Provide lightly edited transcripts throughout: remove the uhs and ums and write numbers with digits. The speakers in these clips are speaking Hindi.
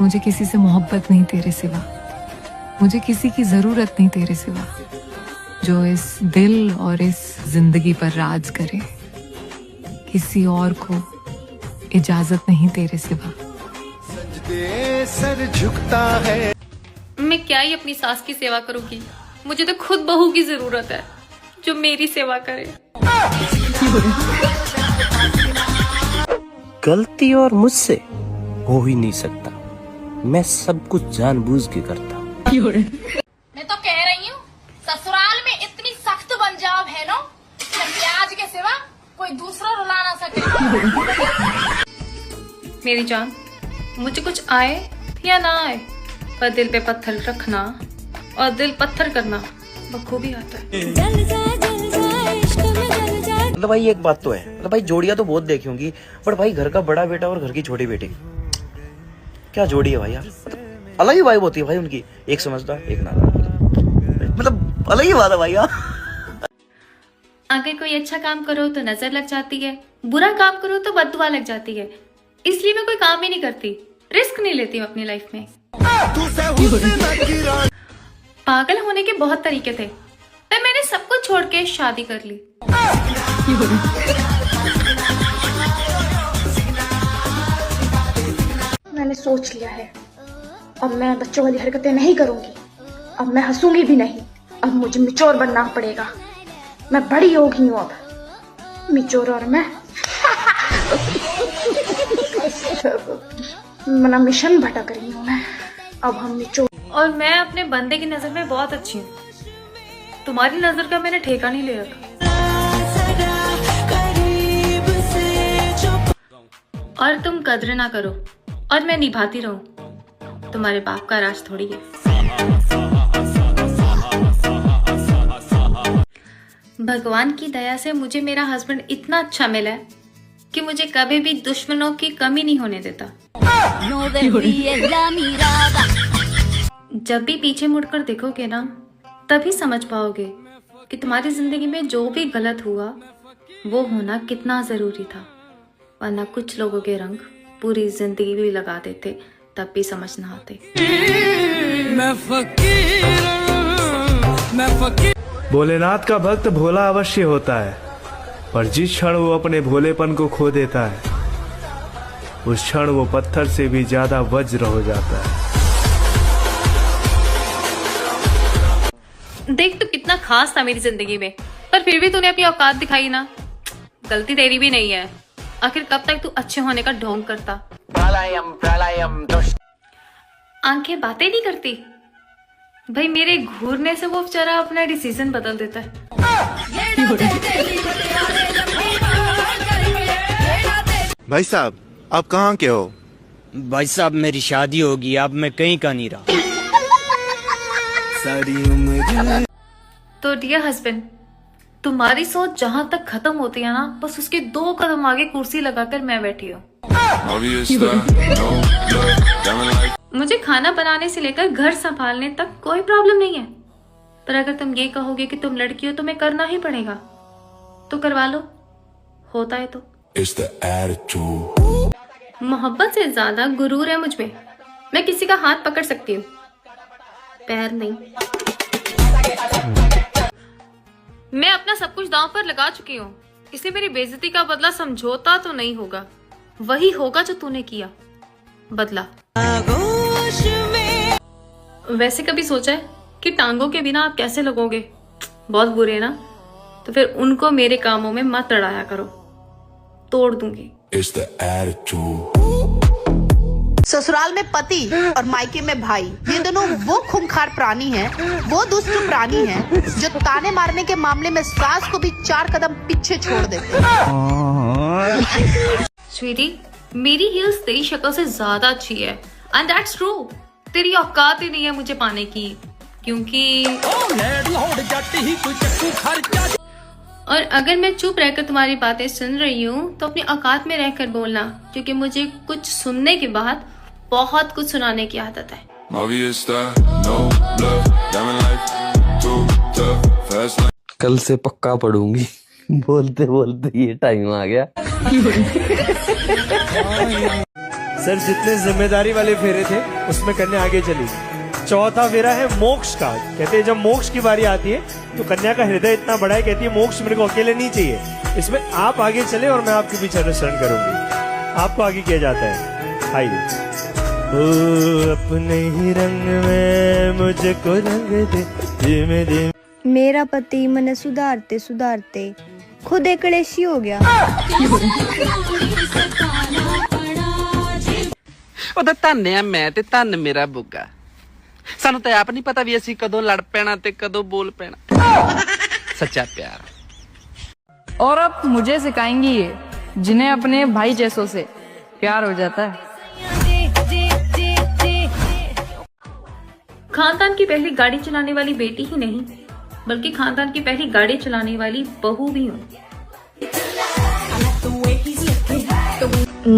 मुझे किसी से मोहब्बत नहीं तेरे सिवा, मुझे किसी की जरूरत नहीं तेरे सिवा, जो इस दिल और इस जिंदगी पर राज करे। किसी और को इजाजत नहीं तेरे सिवा। सर झुकता है। मैं क्या ही अपनी सास की सेवा करूंगी, मुझे तो खुद बहू की जरूरत है जो मेरी सेवा करे। गलती और मुझसे हो ही नहीं सकता, मैं सब कुछ जानबूझ के करता। मैं तो कह रही हूँ ससुराल में इतनी सख्त पंजाब है ना, प्याज के सिवा कोई दूसरा रुला ना सके। मेरी जान, मुझे कुछ आए या ना आए, पर दिल पे पत्थर रखना और दिल पत्थर करना बखूबी आता है। मतलब भाई एक बात तो है, मतलब भाई जोड़ियां तो बहुत देखी होंगी, पर भाई घर का बड़ा बेटा और घर की छोटी बेटी, क्या जोड़ी है भाई यार। मतलब अलग ही वाइब होती है भाई उनकी, एक समझदार एक नादान, मतलब अलग ही बात है भाई यार। अगर कोई अच्छा काम करो तो नजर लग जाती है, बुरा काम करो तो बददुआ लग जाती है, इसलिए मैं कोई काम ही नहीं करती, रिस्क नहीं लेती हूँ अपनी लाइफ में। पागल होने के बहुत तरीके थे, पर मैंने सब कुछ छोड़ के शादी कर ली। मैंने सोच लिया है, अब मैं बच्चों वाली हरकतें नहीं करूंगी, अब मैं हंसूंगी भी नहीं, अब मुझे मिचोर बनना पड़ेगा। मैं बड़ी हो गई हूँ अब, मिचोर और मैं मना मिशन भटक रही हूँ मैं, अब हम मिचोर। और मैं अपने बंदे की नजर में बहुत अच्छी हूँ, तुम्हारी नजर का मैंने ठेका नहीं ले रखा। और तुम कद्र ना करो और मैं निभाती रहूं, तुम्हारे बाप का राज थोड़ी है। भगवान की दया से मुझे मेरा हस्बैंड इतना अच्छा मिला है कि मुझे कभी भी दुश्मनों की कमी नहीं होने देता। जब भी पीछे मुड़कर देखोगे ना, तभी समझ पाओगे कि तुम्हारी जिंदगी में जो भी गलत हुआ वो होना कितना जरूरी था, वरना कुछ लोगों के रंग पूरी जिंदगी भी लगा देते तब भी समझ ना आते। भोलेनाथ का भक्त भोला अवश्य होता है, पर जिस क्षण वो अपने भोलेपन को खो देता है, उस क्षण वो पत्थर से भी ज्यादा वज्र हो जाता है। देख तू कितना खास था मेरी जिंदगी में, पर फिर भी तूने अपनी औकात दिखाई ना। गलती तेरी भी नहीं है, आखिर कब तक तू अच्छे होने का ढोंग करता। आंखें बातें नहीं करती भाई, मेरे घूरने से वो बेचारा अपना डिसीजन बदल देता है। भाई साहब आप कहाँ के हो? भाई साहब मेरी शादी होगी, अब मैं कहीं का नहीं रहा। तो डियर हस्बैंड, तुम्हारी सोच जहाँ तक खत्म होती है ना, बस उसके 2 कदम आगे कुर्सी लगाकर मैं बैठी हूँ। मुझे खाना बनाने से लेकर घर संभालने तक कोई प्रॉब्लम नहीं है, पर अगर तुम ये कहोगे कि तुम लड़की हो, तुम्हें करना ही पड़ेगा, तो करवा लो, होता है तो। मोहब्बत से ज्यादा गुरूर है मुझ में, मैं किसी का हाथ पकड़ सकती हूँ, पैर नहीं। मैं अपना सब कुछ दांव पर लगा चुकी हूँ, इसलिए मेरी बेइज्जती का बदला समझौता तो नहीं होगा, वही होगा जो तूने किया, बदला। वैसे कभी सोचा है कि टांगों के बिना आप कैसे लगोगे? बहुत बुरे ना, तो फिर उनको मेरे कामों में मत लड़ाया करो, तोड़ दूंगी। ससुराल में पति और मायके में भाई, ये दोनों वो खूंखार प्राणी हैं, वो दुष्ट प्राणी हैं जो ताने मारने के मामले में सास को भी 4 कदम पीछे छोड़ देते हैं। स्वीटी, मेरी हील्स तेरी शक्ल से ज्यादा अच्छी है, एंड दैट्स ट्रू। तेरी औकात ही नहीं है मुझे पाने की, क्योंकि और अगर मैं चुप रहकर तुम्हारी बातें सुन रही हूँ तो अपनी औकात में रहकर बोलना, क्योंकि मुझे कुछ सुनने के बाद बहुत कुछ सुनाने की आदत है। कल से पक्का पढ़ूंगी। बोलते बोलते ये टाइम आ गया। सर जितने जिम्मेदारी वाले फेरे थे उसमें कन्या आगे चली। चौथा फेरा है मोक्ष का। कहते हैं जब मोक्ष की बारी आती है तो कन्या का हृदय इतना बड़ा है, कहती है मोक्ष मेरे को अकेले नहीं चाहिए, इसमें आप आगे चले और मैं आपके पीछे अनुसरण करूंगी। आपको आगे किया जाता है। आइए। ओ अपने ही रंग में मुझको रंग दे, धीमे धीमे। मेरा पति मने सुधारते सुधारते खुद एक कलेशी हो गया। ਉਹਦਾ ਧੰਨ ਆ ਮੈਂ ਤੇ ਧੰਨ ਮੇਰਾ ਬੁੱਗਾ। ਸਾਨੂੰ ਤਾਂ ਆਪ ਨਹੀਂ ਪਤਾ ਵੀ ਅਸੀਂ ਕਦੋਂ ਲੜ ਪੈਣਾ ਤੇ ਕਦੋਂ ਬੋਲ ਪੈਣਾ। ਸੱਚਾ ਪਿਆਰ। और अब मुझे सिखाएंगी ये जिन्हें अपने भाई जैसों से प्यार हो जाता है। खानदान की पहली गाड़ी चलाने वाली बेटी ही नहीं बल्कि खानदान की पहली गाड़ी चलाने वाली बहू भी हूँ।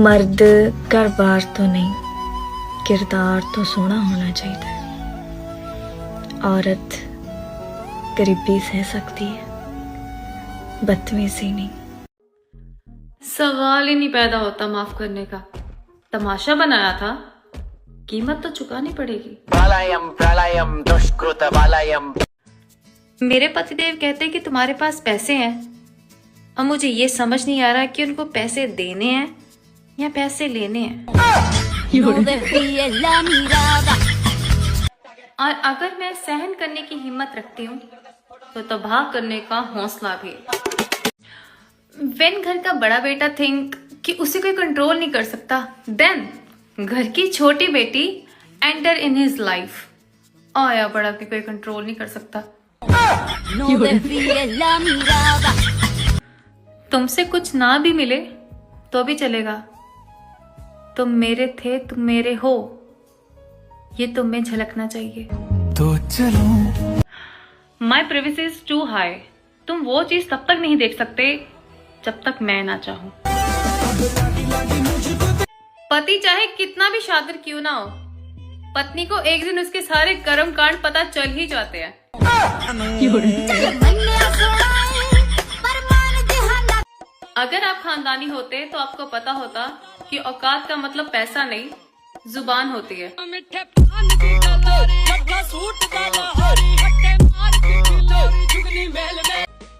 मर्द घर बार तो नहीं, किरदार तो सोना होना चाहिए। औरत गरीबी सह सकती है, बदतमीजी नहीं। सवाल ही नहीं पैदा होता माफ करने का। तमाशा बनाया था, कीमत तो चुकानी पड़ेगी। प्रलयम प्रलयम दुष्कृत वलयम। मेरे पतिदेव कहते हैं कि तुम्हारे पास पैसे हैं। अब मुझे ये समझ नहीं आ रहा कि उनको पैसे देने हैं या पैसे लेने हैं। और अगर मैं सहन करने की हिम्मत रखती हूँ तो तबाह करने का हौसला भी। वेन घर का बड़ा बेटा थिंक कि उसे कोई कंट्रोल नहीं कर सकता, देन घर की छोटी बेटी एंटर इन हिज लाइफ। आया बड़ा भी कोई कंट्रोल नहीं कर सकता। तुमसे कुछ ना भी मिले तो भी चलेगा। तुम मेरे थे, तुम मेरे हो, ये तुम में झलकना चाहिए। तो चलो। माई प्रिवेसी इज टू हाई। तुम वो चीज तब तक नहीं देख सकते जब तक मैं ना चाहूं। पति चाहे कितना भी शातिर क्यों ना हो, पत्नी को एक दिन उसके सारे कर्म कांड पता चल ही जाते हैं। अगर आप खानदानी होते तो आपको पता होता कि औकात का मतलब पैसा नहीं, जुबान होती है।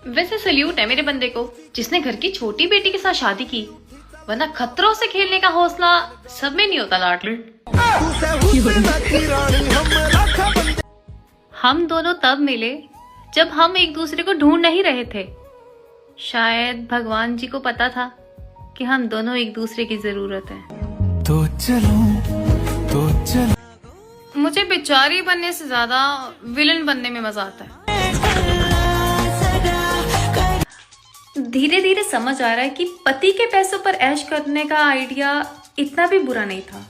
वैसे सल्यूट है मेरे बंदे को जिसने घर की छोटी बेटी के साथ शादी की, वरना खतरों से खेलने का हौसला सब में नहीं होता लाडले। हम दोनों तब मिले जब हम एक दूसरे को ढूंढ नहीं रहे थे। शायद भगवान जी को पता था कि हम दोनों एक दूसरे की जरूरत है। तो चलो। मुझे बेचारी बनने से ज्यादा विलन बनने में मजा आता है। धीरे धीरे समझ आ रहा है कि पति के पैसों पर ऐश करने का आइडिया इतना भी बुरा नहीं था।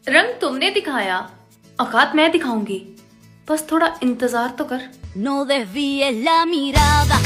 रंग तुमने दिखाया, औकात मैं दिखाऊंगी, बस थोड़ा इंतजार तो कर। No desvíes la mirada.